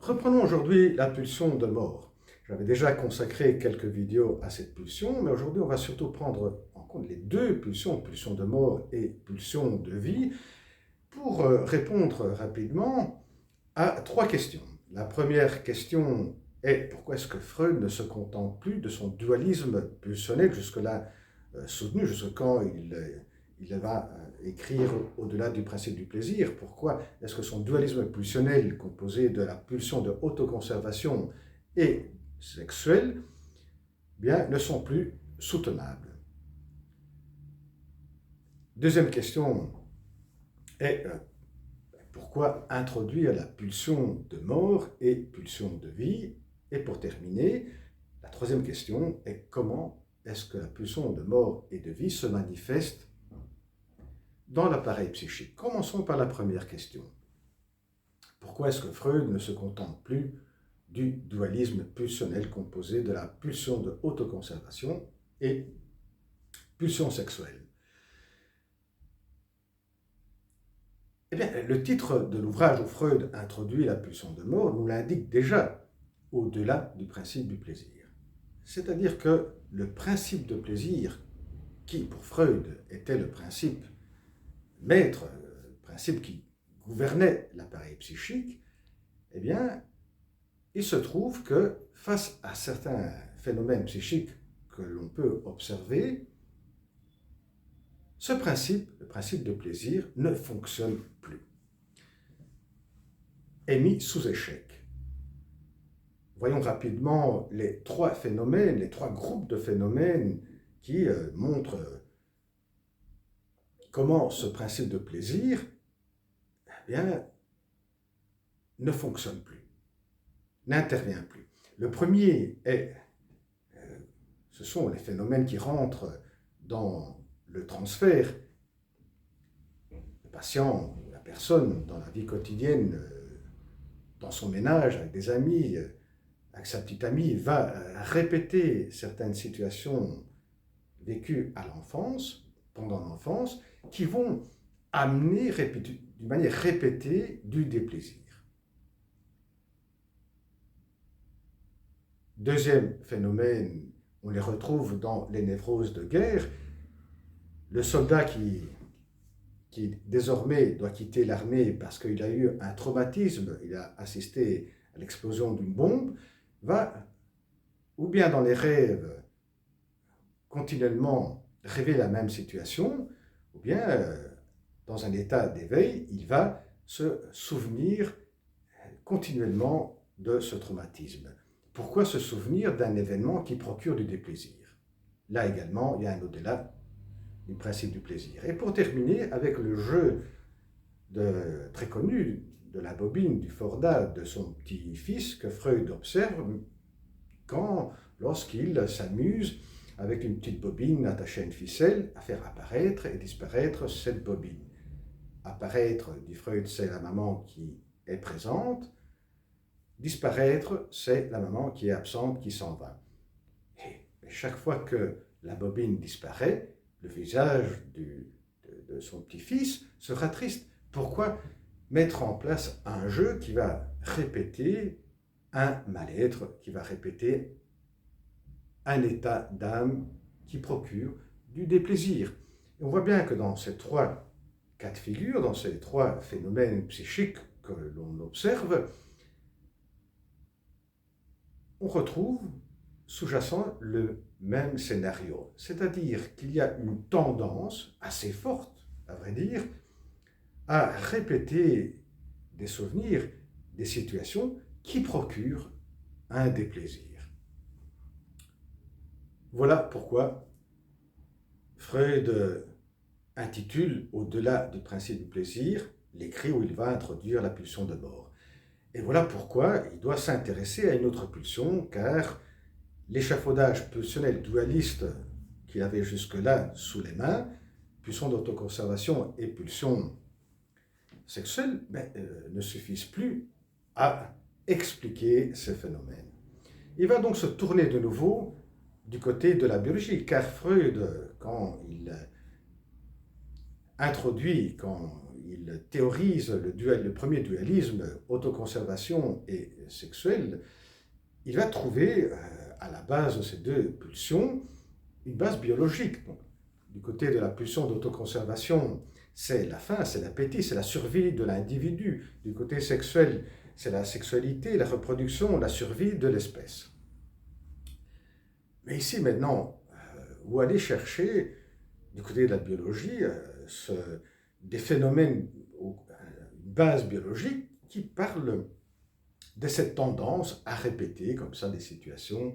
Reprenons aujourd'hui la pulsion de mort. J'avais déjà consacré quelques vidéos à cette pulsion, mais aujourd'hui on va surtout prendre en compte les deux pulsions, pulsion de mort et pulsion de vie, pour répondre rapidement à trois questions. La première question est pourquoi est-ce que Freud ne se contente plus de son dualisme pulsionnel jusque-là soutenu, jusque quand il va écrire au-delà du principe du plaisir. Pourquoi est-ce que son dualisme pulsionnel, composé de la pulsion de autoconservation et sexuelle, bien, ne sont plus soutenables? Deuxième question est pourquoi introduire la pulsion de mort et pulsion de vie? Et pour terminer, la troisième question est comment est-ce que la pulsion de mort et de vie se manifeste dans l'appareil psychique? Commençons par la première question. Pourquoi est-ce que Freud ne se contente plus du dualisme pulsionnel composé de la pulsion de autoconservation et pulsion sexuelle? Eh bien, le titre de l'ouvrage où Freud introduit la pulsion de mort nous l'indique déjà au-delà du principe du plaisir. C'est-à-dire que le principe de plaisir, qui pour Freud était le principe maître, le principe qui gouvernait l'appareil psychique, eh bien, il se trouve que face à certains phénomènes psychiques que l'on peut observer, ce principe, le principe de plaisir, ne fonctionne plus, est mis sous échec. Voyons rapidement les trois phénomènes, les trois groupes de phénomènes qui montrent comment ce principe de plaisir eh bien, ne fonctionne plus, n'intervient plus. Le premier ce sont les phénomènes qui rentrent dans le transfert. Le patient, la personne, dans la vie quotidienne, dans son ménage, avec des amis, avec sa petite amie, va répéter certaines situations vécues à l'enfance, pendant l'enfance, qui vont amener d'une manière répétée du déplaisir. Deuxième phénomène, on les retrouve dans les névroses de guerre. Le soldat qui désormais doit quitter l'armée parce qu'il a eu un traumatisme, il a assisté à l'explosion d'une bombe, va, ou bien dans les rêves, continuellement rêver la même situation, ou bien dans un état d'éveil, il va se souvenir continuellement de ce traumatisme. Pourquoi se souvenir d'un événement qui procure du déplaisir? Là également, il y a un au-delà du principe du plaisir. Et pour terminer, avec le jeu très connu de la bobine du Fordat de son petit-fils que Freud observe lorsqu'il s'amuse avec une petite bobine attachée à une ficelle à faire apparaître et disparaître cette bobine. Apparaître, dit Freud, c'est la maman qui est présente. Disparaître, c'est la maman qui est absente, qui s'en va. Et chaque fois que la bobine disparaît, le visage de son petit-fils sera triste. Pourquoi mettre en place un jeu qui va répéter un mal-être, qui va répéter un état d'âme qui procure du déplaisir? Et on voit bien que dans ces trois cas de figure, dans ces trois phénomènes psychiques que l'on observe, on retrouve sous-jacent le même scénario, c'est-à-dire qu'il y a une tendance assez forte, à vrai dire, à répéter des souvenirs, des situations qui procurent un déplaisir. Voilà pourquoi Freud intitule Au-delà du principe du plaisir l'écrit où il va introduire la pulsion de mort. Et voilà pourquoi il doit s'intéresser à une autre pulsion, car l'échafaudage pulsionnel dualiste qu'il avait jusque-là sous les mains, pulsion d'autoconservation et pulsion sexuelle, ne suffisent plus à expliquer ces phénomènes. Il va donc se tourner de nouveau du côté de la biologie, car Freud, quand il il théorise le premier dualisme, autoconservation et sexuel, il va trouver à la base de ces deux pulsions une base biologique. Donc, du côté de la pulsion d'autoconservation, c'est la faim, c'est l'appétit, c'est la survie de l'individu. Du côté sexuel, c'est la sexualité, la reproduction, la survie de l'espèce. Mais ici maintenant, où aller chercher, du côté de la biologie, des phénomènes, une base biologique qui parle de cette tendance à répéter comme ça des situations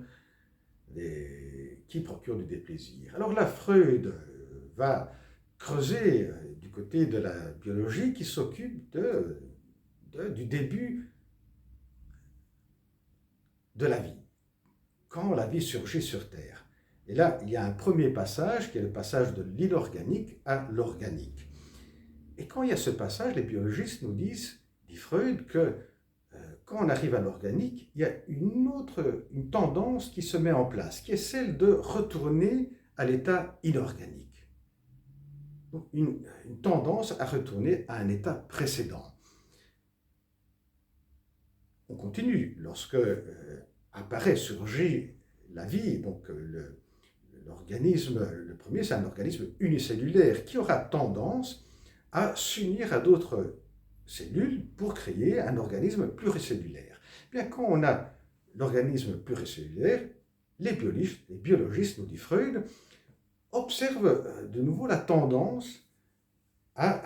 qui procurent du déplaisir. Alors là, Freud va creuser du côté de la biologie qui s'occupe du début de la vie, quand la vie surgit sur Terre. Et là, il y a un premier passage qui est le passage de l'inorganique à l'organique. Et quand il y a ce passage, les biologistes nous disent, dit Freud, que quand on arrive à l'organique, il y a une tendance qui se met en place, qui est celle de retourner à l'état inorganique. Donc une tendance à retourner à un état précédent. On continue. Lorsque surgit la vie, donc l'organisme, le premier, c'est un organisme unicellulaire qui aura tendance à s'unir à d'autres cellules pour créer un organisme pluricellulaire. Bien, quand on a l'organisme pluricellulaire, les biologistes, nous dit Freud, observent de nouveau la tendance à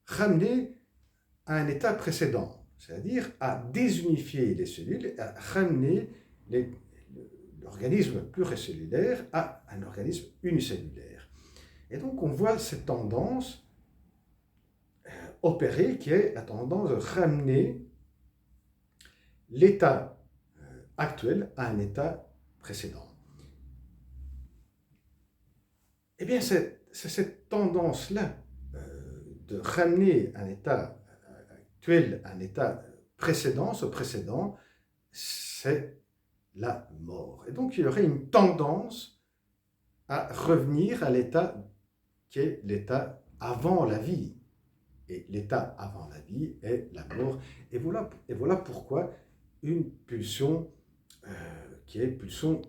ramener à un état précédent, c'est-à-dire à désunifier les cellules, et à ramener l'organisme pluricellulaire à un organisme unicellulaire. Et donc on voit cette tendance opérer, qui est la tendance de ramener l'état actuel à un état précédent. Eh bien, c'est cette tendance-là de ramener un état actuel à un état précédent, ce précédent, c'est la mort. Et donc, il y aurait une tendance à revenir à l'état qui est l'état avant la vie. Et l'état avant la vie est la mort. Et voilà pourquoi une pulsion qui est pulsion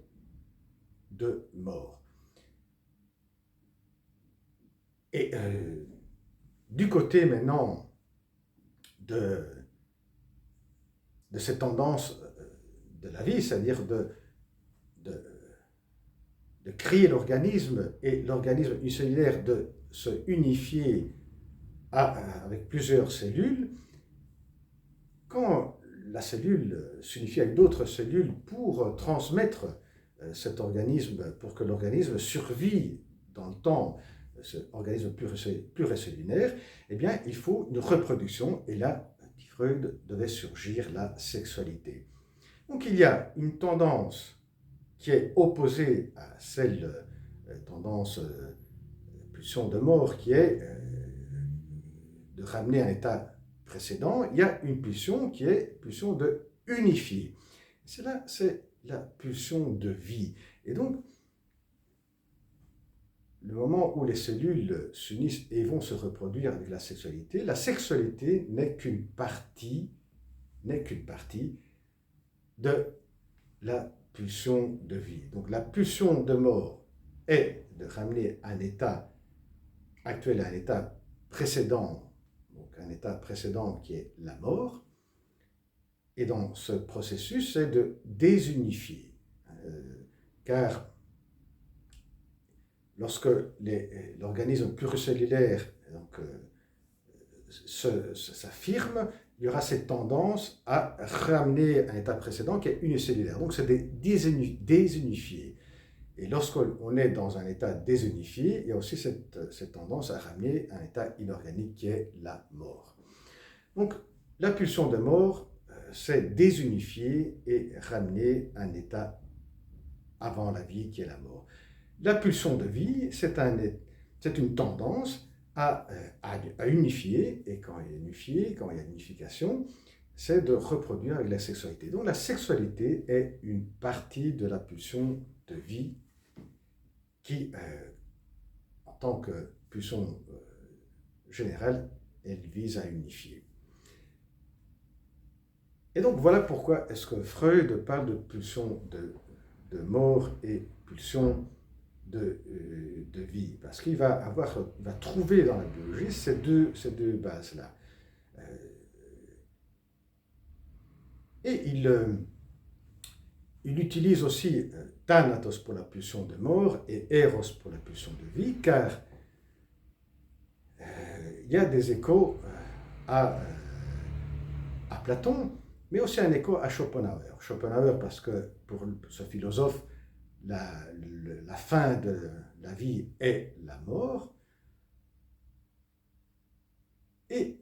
de mort. Et du côté maintenant de cette tendance de la vie, c'est-à-dire de créer l'organisme et l'organisme unicellulaire de se unifier avec plusieurs cellules, quand la cellule s'unifie avec d'autres cellules pour transmettre cet organisme, pour que l'organisme survive dans le temps, ce organisme pluricellulaire, eh bien, il faut une reproduction, et là, dit Freud, devait surgir la sexualité. Donc il y a une tendance qui est opposée à celle tendance pulsion de mort qui est de ramener un état précédent. Il y a une pulsion qui est pulsion de unifier. C'est la pulsion de vie. Et donc, le moment où les cellules s'unissent et vont se reproduire avec la sexualité n'est qu'une partie de la pulsion de vie. Donc la pulsion de mort est de ramener un état actuel à un état précédent, donc un état précédent qui est la mort, et dans ce processus, c'est de désunifier, car lorsque l'organisme pluricellulaire s'affirme, il y aura cette tendance à ramener un état précédent qui est unicellulaire. Donc c'est désunifier. Et lorsqu'on est dans un état désunifié, il y a aussi cette tendance à ramener un état inorganique qui est la mort. Donc la pulsion de mort, c'est désunifier et ramener un état avant la vie qui est la mort. La pulsion de vie, c'est une tendance à unifier, et quand il y a unification, c'est de reproduire avec la sexualité. Donc la sexualité est une partie de la pulsion de vie qui, en tant que pulsion général, elle vise à unifier. Et donc voilà pourquoi est-ce que Freud parle de pulsion de mort et pulsion de vie. Parce qu'il va trouver dans la biologie ces deux bases-là. Et il utilise aussi Thanatos pour la pulsion de mort et Eros pour la pulsion de vie, car il y a des échos à Platon, mais aussi un écho à Schopenhauer. Schopenhauer, parce que pour ce philosophe, la fin de la vie est la mort. Et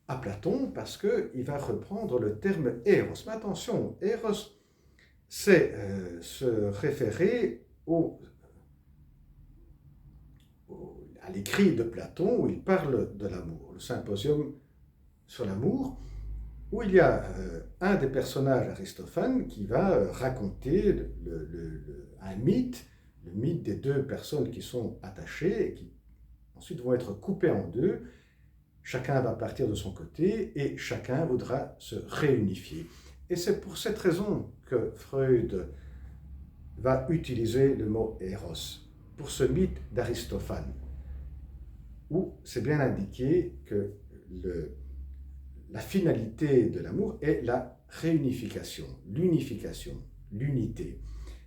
à Platon, parce qu'il va reprendre le terme Eros. Mais attention, Eros, c'est se référer à l'écrit de Platon où il parle de l'amour, le symposium sur l'amour, où il y a un des personnages Aristophane qui va raconter un mythe, le mythe des deux personnes qui sont attachées et qui ensuite vont être coupées en deux. Chacun va partir de son côté et chacun voudra se réunifier. Et c'est pour cette raison que Freud va utiliser le mot Eros pour ce mythe d'Aristophane, où c'est bien indiqué que la finalité de l'amour est la réunification, l'unification, l'unité.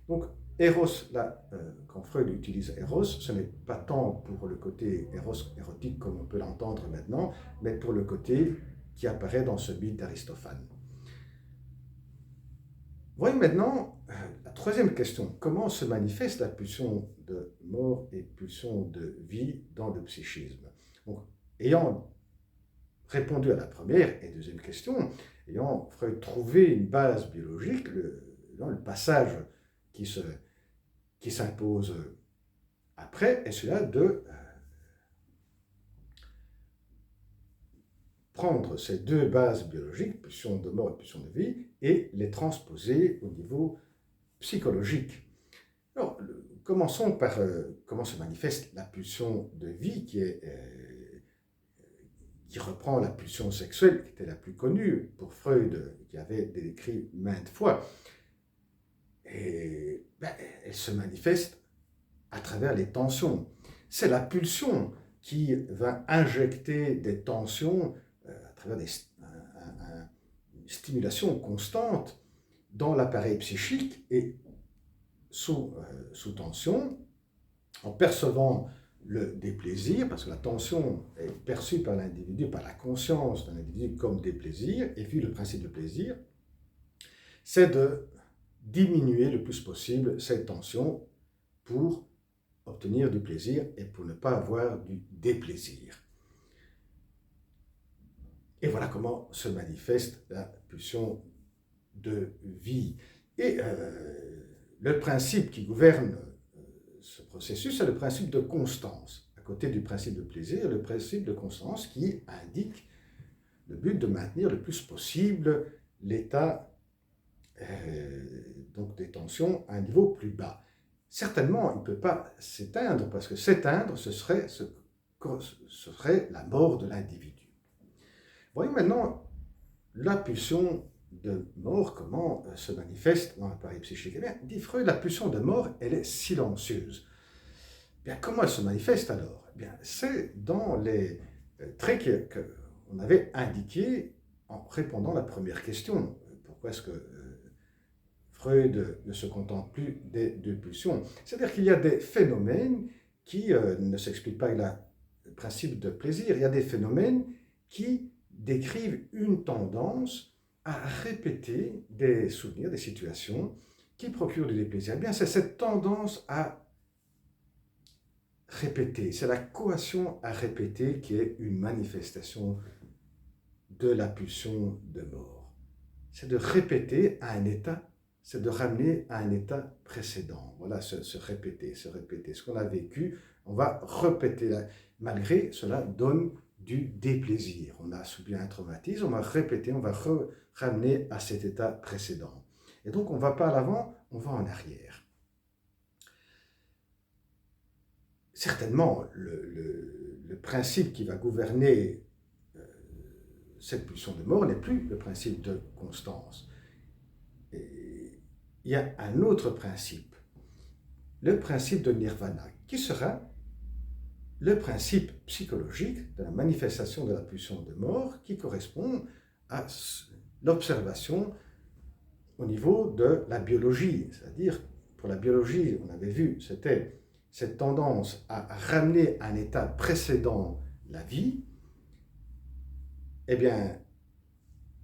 Donc, Eros, là, quand Freud utilise Eros, ce n'est pas tant pour le côté érotique comme on peut l'entendre maintenant, mais pour le côté qui apparaît dans ce mythe d'Aristophane. Voyons maintenant la troisième question. Comment se manifeste la pulsion de mort et pulsion de vie dans le psychisme? Donc, ayant répondu à la première et deuxième question, ayant Freud trouvé une base biologique, le passage qui s'impose après est celui-là de prendre ces deux bases biologiques, pulsion de mort et pulsion de vie, et les transposer au niveau psychologique. Alors, commençons par comment se manifeste la pulsion de vie qui reprend la pulsion sexuelle, qui était la plus connue pour Freud, qui avait décrit maintes fois. Et elle se manifeste à travers les tensions. C'est la pulsion qui va injecter des tensions à travers une stimulation constante dans l'appareil psychique et sous tension, en percevant le déplaisir, parce que la tension est perçue par l'individu, par la conscience d'un individu comme déplaisir, et puis le principe de plaisir, c'est de diminuer le plus possible cette tension pour obtenir du plaisir et pour ne pas avoir du déplaisir. Et voilà comment se manifeste la pulsion de vie. Et le principe qui gouverne ce processus, c'est le principe de constance. À côté du principe de plaisir, le principe de constance qui indique le but de maintenir le plus possible l'état donc des tensions à un niveau plus bas. Certainement, il ne peut pas s'éteindre, parce que s'éteindre, ce serait la mort de l'individu. Voyons maintenant la pulsion de mort, comment se manifeste dans l'appareil psychique. Eh bien, dit Freud, la pulsion de mort, elle est silencieuse. Bien, comment elle se manifeste alors? Eh bien, c'est dans les traits qu'on avait indiqués en répondant à la première question. Pourquoi est-ce que Freud ne se contente plus des deux pulsions? C'est-à-dire qu'il y a des phénomènes qui ne s'expliquent pas avec le principe de plaisir. Il y a des phénomènes qui décrivent une tendance à répéter des souvenirs, des situations qui procurent du déplaisir. Eh bien, c'est cette tendance à répéter, c'est la coation à répéter qui est une manifestation de la pulsion de mort. C'est de répéter à un état, c'est de ramener à un état précédent. Voilà, se répéter. Ce qu'on a vécu, on va répéter. Malgré cela donne du déplaisir. On a subi un traumatisme, on va répéter, on va ramener à cet état précédent. Et donc, on ne va pas à l'avant, on va en arrière. certainement, le principe qui va gouverner cette pulsion de mort n'est plus le principe de constance. Et il y a un autre principe, le principe de nirvana, qui sera le principe psychologique de la manifestation de la pulsion de mort qui correspond à l'observation au niveau de la biologie. C'est-à-dire, pour la biologie, on avait vu, c'était cette tendance à ramener à un état précédent la vie. Eh bien,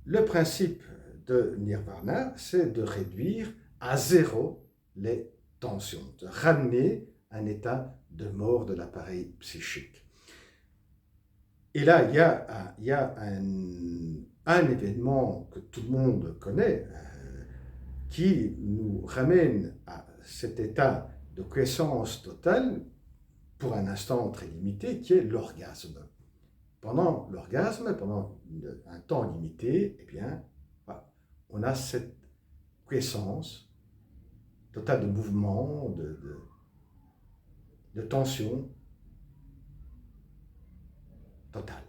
le principe de nirvana, c'est de réduire à zéro les tensions, de ramener un état de mort de l'appareil psychique. Et là, il y a un événement que tout le monde connaît, qui nous ramène à cet état de quiescence totale pour un instant très limité, qui est l'orgasme. Pendant l'orgasme, pendant un temps limité, eh bien, on a cette quiescence totale de mouvement, de tension totale.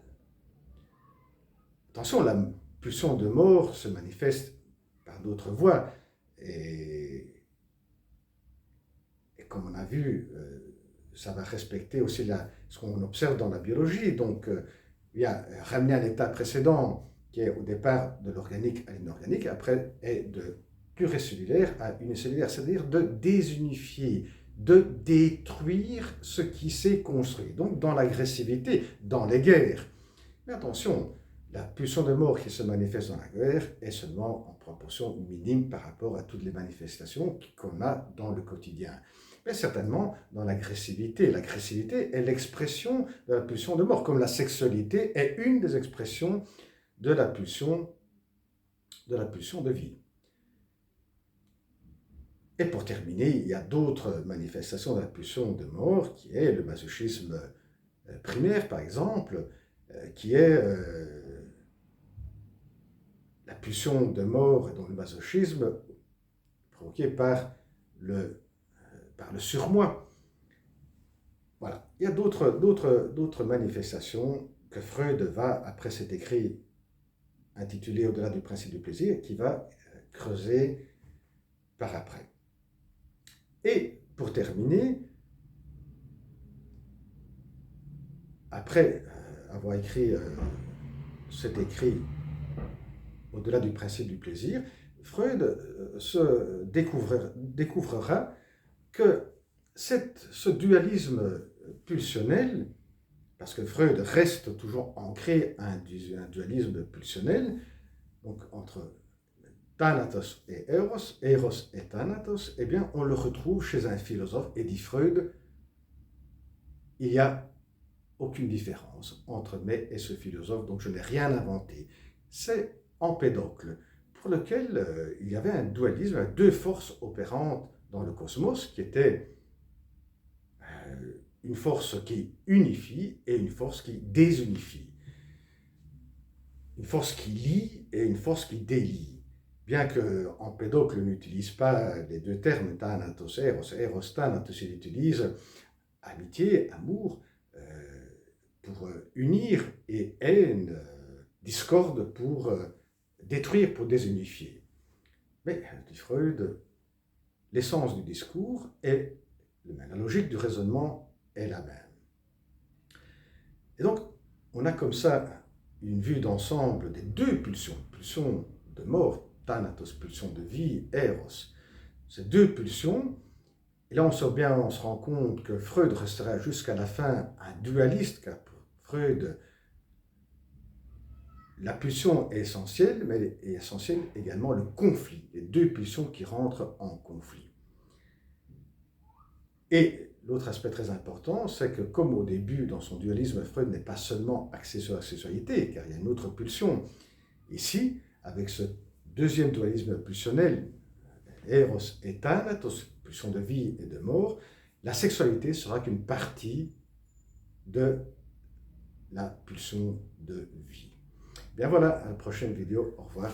Attention, la pulsion de mort se manifeste par d'autres voies. Et comme on a vu, ça va respecter aussi ce qu'on observe dans la biologie. Donc, il y a ramener un état précédent qui est au départ de l'organique à l'inorganique, après est de pluricellulaire à unicellulaire, c'est-à-dire de désunifier, de détruire ce qui s'est construit. Donc, dans l'agressivité, dans les guerres. Mais attention, la pulsion de mort qui se manifeste dans la guerre est seulement en proportion minime par rapport à toutes les manifestations qu'on a dans le quotidien. Mais certainement dans l'agressivité. L'agressivité est l'expression de la pulsion de mort, comme la sexualité est une des expressions de la pulsion de vie. Et pour terminer, il y a d'autres manifestations de la pulsion de mort, qui est le masochisme primaire, par exemple, qui est la pulsion de mort et donc le masochisme provoqué par le surmoi. Voilà. Il y a d'autres manifestations que Freud va, après cet écrit intitulé Au-delà du principe du plaisir, qui va creuser par après. Et pour terminer, après avoir écrit cet écrit Au-delà du principe du plaisir, Freud se découvrira que ce dualisme pulsionnel, parce que Freud reste toujours ancré à un dualisme pulsionnel, donc entre Thanatos et Eros et Thanatos, eh bien on le retrouve chez un philosophe, et dit Freud, il n'y a aucune différence entre moi et ce philosophe, donc je n'ai rien inventé. C'est Empédocle, pour lequel il y avait un dualisme, deux forces opérantes dans le cosmos, qui était une force qui unifie et une force qui désunifie. Une force qui lie et une force qui délie. Bien que Empédocle n'utilise pas les deux termes, Thanatos, Eros, Thanatos, il utilise amitié, amour, pour unir, et haine, discorde pour détruire, pour désunifier. Mais, dit Freud, l'essence du discours est le même, la logique du raisonnement est la même. Et donc, on a comme ça une vue d'ensemble des deux pulsions, pulsion de mort, Thanatos, pulsion de vie, Eros. Ces deux pulsions, et là on se rend compte que Freud restera jusqu'à la fin un dualiste, car pour Freud, la pulsion est essentielle, mais est essentiel également le conflit, les deux pulsions qui rentrent en conflit. Et l'autre aspect très important, c'est que comme au début, dans son dualisme, Freud n'est pas seulement axé sur la sexualité, car il y a une autre pulsion. Ici, avec ce deuxième dualisme pulsionnel, Eros et Thanatos, pulsion de vie et de mort, la sexualité sera qu'une partie de la pulsion de vie. Bien voilà, à la prochaine vidéo, au revoir.